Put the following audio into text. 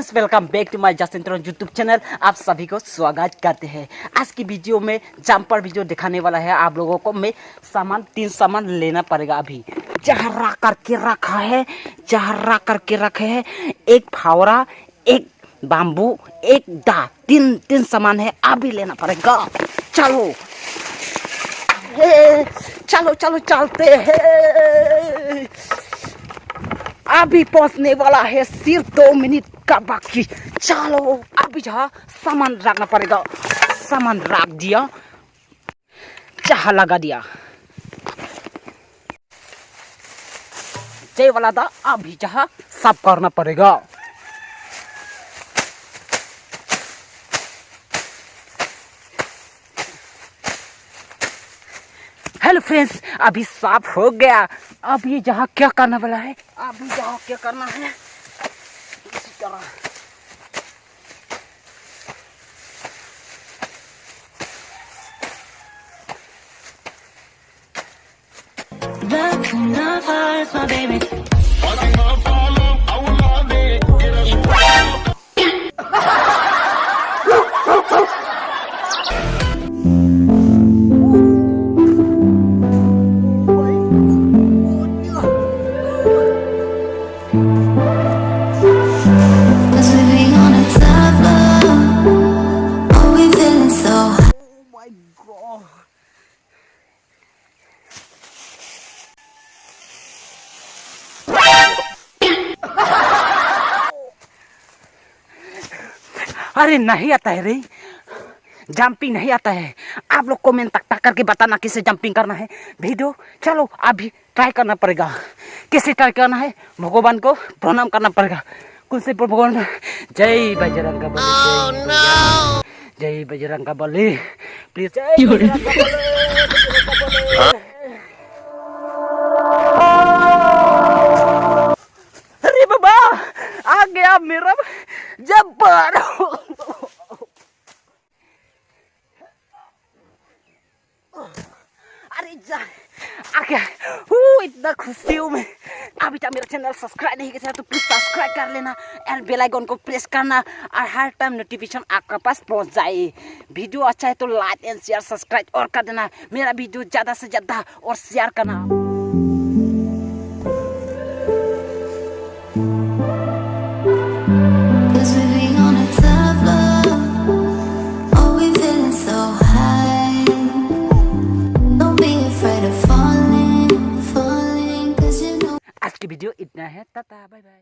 Friends, welcome back to my Justin Tron YouTube channel. आप सभी को स्वागत करते हैं। आज की वीडियो में जंपर वीडियो दिखाने वाला है आप लोगों को। मैं तीन सामान लेना पड़ेगा। अभी जहाँ रख करके रखे हैं एक फावड़ा, एक बाम्बू, एक दा, तीन सामान है, अभी लेना पड़ेगा। चलो चलते हैं। अभी पहुंचने वाला है, सिर्फ 2 मिनट का बाकी। चलो अभी जहाँ सामान रखना पड़ेगा। सामान रख दिया, जहाँ लगा दिया। जय वाला था, अभी जहाँ सब करना पड़ेगा। हेलो फ्रेंड्स, अभी साफ हो गया। अभी जहाँ क्या करना वाला है, अभी जहाँ क्या करना है इसी तरह। अरे नहीं आता है रे, जंपिंग नहीं आता है। आप लोग कमेंट तक करके बताना कैसे जंपिंग करना है वीडियो। चलो अभी ट्राई करना पड़ेगा। कैसे ट्राई करना है, भगवान को प्रणाम करना पड़ेगा। कौन से भगवान? जय बजरंगबली, जय बजरंगबली, प्लीज जय बजरंगबली। अरे बाबा, आ गया मेरा जंपर। अरे जा आ गया। इतना खुशी हूँ मैं। अभी तक मेरा चैनल सब्सक्राइब नहीं किया तो प्लीज सब्सक्राइब कर लेना एंड बेल आइकन को प्रेस करना और हर टाइम नोटिफिकेशन आपके पास पहुंच जाए। वीडियो अच्छा है तो लाइक एंड शेयर सब्सक्राइब और कर देना। मेरा वीडियो ज़्यादा से ज़्यादा और शेयर करना। आज की वीडियो इतना है। Tata, bye bye.